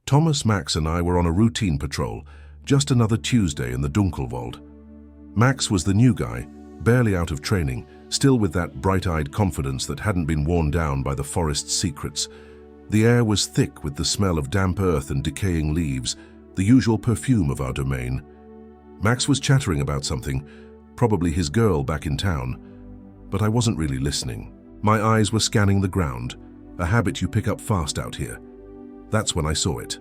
Thomas, Max and I were on a routine patrol, just another Tuesday in the Dunkelwald. Max was the new guy, barely out of training, still with that bright-eyed confidence that hadn't been worn down by the forest's secrets. The air was thick with the smell of damp earth and decaying leaves, the usual perfume of our domain. Max was chattering about something, probably his girl back in town, but I wasn't really listening. My eyes were scanning the ground, a habit you pick up fast out here. That's when I saw it.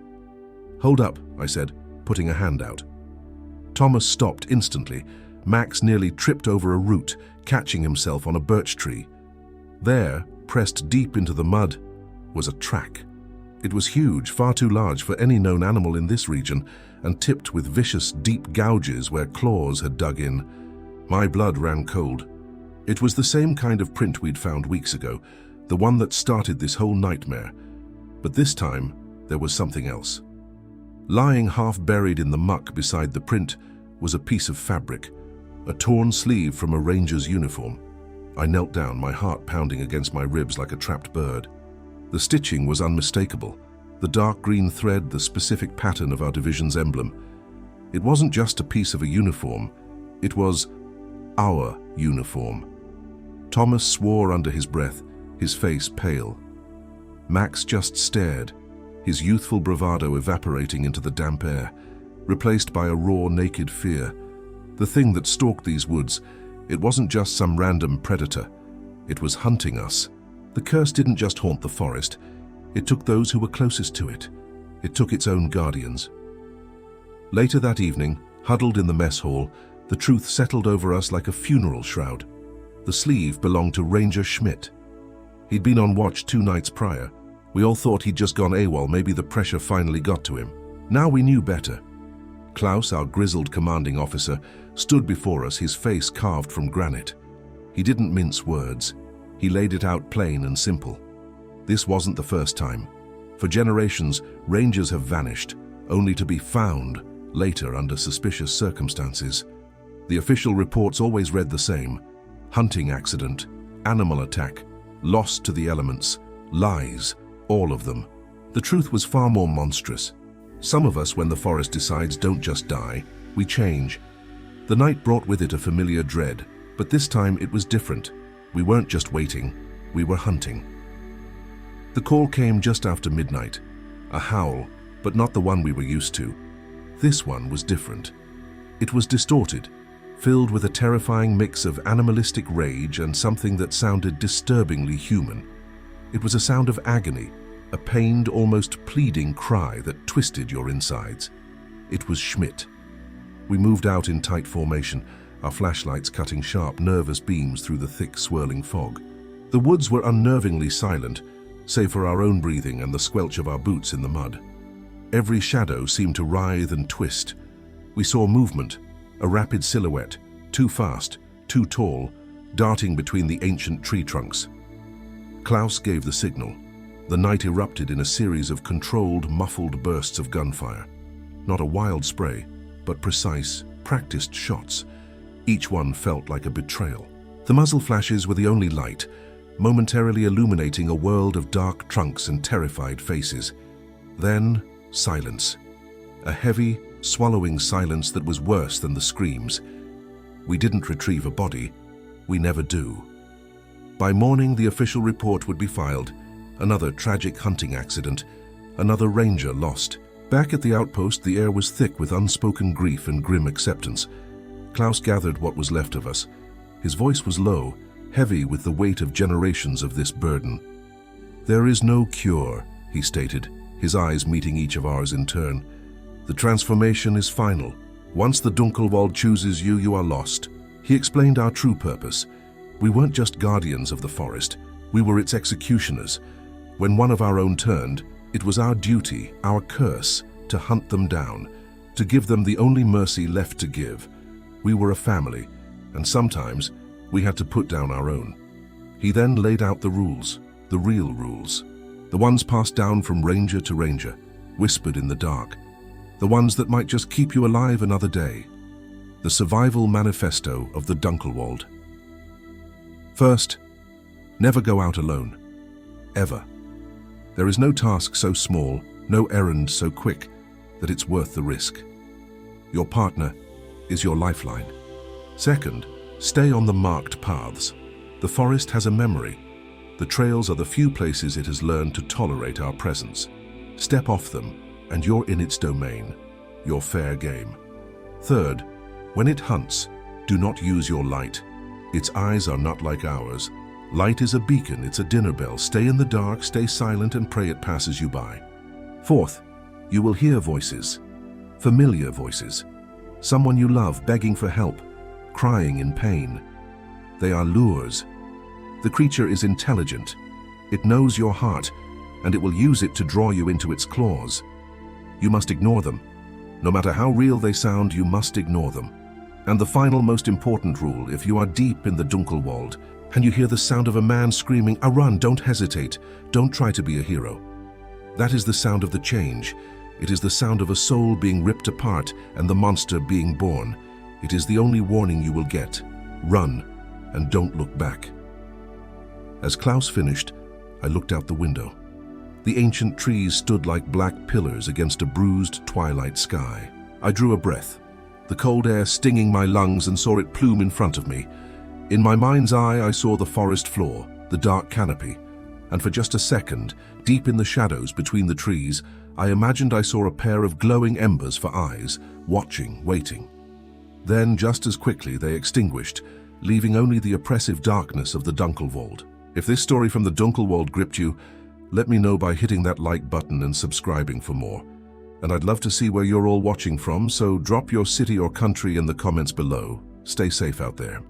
"Hold up," I said, putting a hand out. Thomas stopped instantly. Max nearly tripped over a root, catching himself on a birch tree. There, pressed deep into the mud, was a track. It was huge, far too large for any known animal in this region, and tipped with vicious, deep gouges where claws had dug in. My blood ran cold. It was the same kind of print we'd found weeks ago, the one that started this whole nightmare. But this time, there was something else. Lying half buried in the muck beside the print was a piece of fabric, a torn sleeve from a ranger's uniform. I knelt down, my heart pounding against my ribs like a trapped bird. The stitching was unmistakable, the dark green thread, the specific pattern of our division's emblem. It wasn't just a piece of a uniform, it was our uniform. Thomas swore under his breath, his face pale. Max just stared, his youthful bravado evaporating into the damp air, replaced by a raw, naked fear. The thing that stalked these woods, it wasn't just some random predator. It was hunting us. The curse didn't just haunt the forest. It took those who were closest to it. It took its own guardians. Later that evening, huddled in the mess hall, the truth settled over us like a funeral shroud. The sleeve belonged to Ranger Schmidt. He'd been on watch 2 nights prior. We all thought he'd just gone AWOL, maybe the pressure finally got to him. Now we knew better. Klaus, our grizzled commanding officer, stood before us, his face carved from granite. He didn't mince words. He laid it out plain and simple. This wasn't the first time. For generations, rangers have vanished, only to be found later under suspicious circumstances. The official reports always read the same: hunting accident, animal attack, lost to the elements, lies, all of them. The truth was far more monstrous. Some of us, when the forest decides, don't just die, we change. The night brought with it a familiar dread, but this time it was different. We weren't just waiting, we were hunting. The call came just after midnight. A howl, but not the one we were used to. This one was different. It was distorted, filled with a terrifying mix of animalistic rage and something that sounded disturbingly human. It was a sound of agony, a pained, almost pleading cry that twisted your insides. It was Schmidt. We moved out in tight formation, our flashlights cutting sharp, nervous beams through the thick, swirling fog. The woods were unnervingly silent, save for our own breathing and the squelch of our boots in the mud. Every shadow seemed to writhe and twist. We saw movement, a rapid silhouette, too fast, too tall, darting between the ancient tree trunks. Klaus gave the signal. The night erupted in a series of controlled, muffled bursts of gunfire. Not a wild spray, but precise, practiced shots. Each one felt like a betrayal. The muzzle flashes were the only light, momentarily illuminating a world of dark trunks and terrified faces. Then, silence. A heavy, swallowing silence that was worse than the screams. We didn't retrieve a body. We never do. By morning, the official report would be filed. Another tragic hunting accident. Another ranger lost. Back at the outpost, the air was thick with unspoken grief and grim acceptance. Klaus gathered what was left of us. His voice was low, heavy with the weight of generations of this burden. "There is no cure," he stated, his eyes meeting each of ours in turn. "The transformation is final. Once the Dunkelwald chooses you, you are lost." He explained our true purpose. We weren't just guardians of the forest. We were its executioners. When one of our own turned, it was our duty, our curse, to hunt them down, to give them the only mercy left to give. We were a family, and sometimes we had to put down our own. He then laid out the rules, the real rules, the ones passed down from ranger to ranger, whispered in the dark, the ones that might just keep you alive another day. The survival manifesto of the Dunkelwald. First, never go out alone. Ever. There is no task so small, No errand so quick that it's worth the risk. Your partner is your lifeline. Second, stay on the marked paths. The forest has a memory. The trails are the few places it has learned to tolerate our presence. Step off them, and you're in its domain. You're fair game. Third, when it hunts, do not use your light. Its eyes are not like ours. Light is a beacon, it's a dinner bell. Stay in the dark, stay silent, and pray it passes you by. Fourth, you will hear voices. Familiar voices. Someone you love begging for help, crying in pain. They are lures. The creature is intelligent. It knows your heart, and it will use it to draw you into its claws. You must ignore them. No matter how real they sound, you must ignore them. And the final most important rule, if you are deep in the Dunkelwald and you hear the sound of a man screaming, "A run, don't hesitate, don't try to be a hero." That is the sound of the change. It is the sound of a soul being ripped apart and the monster being born. It is the only warning you will get. Run, and don't look back. As Klaus finished, I looked out the window. The ancient trees stood like black pillars against a bruised twilight sky. I drew a breath, the cold air stinging my lungs, and saw it plume in front of me. In my mind's eye, I saw the forest floor, the dark canopy, and for just a second, deep in the shadows between the trees, I imagined I saw a pair of glowing embers for eyes, watching, waiting. Then, just as quickly, they extinguished, leaving only the oppressive darkness of the Dunkelwald. If this story from the Dunkelwald gripped you, let me know by hitting that like button and subscribing for more. And I'd love to see where you're all watching from, so drop your city or country in the comments below. Stay safe out there.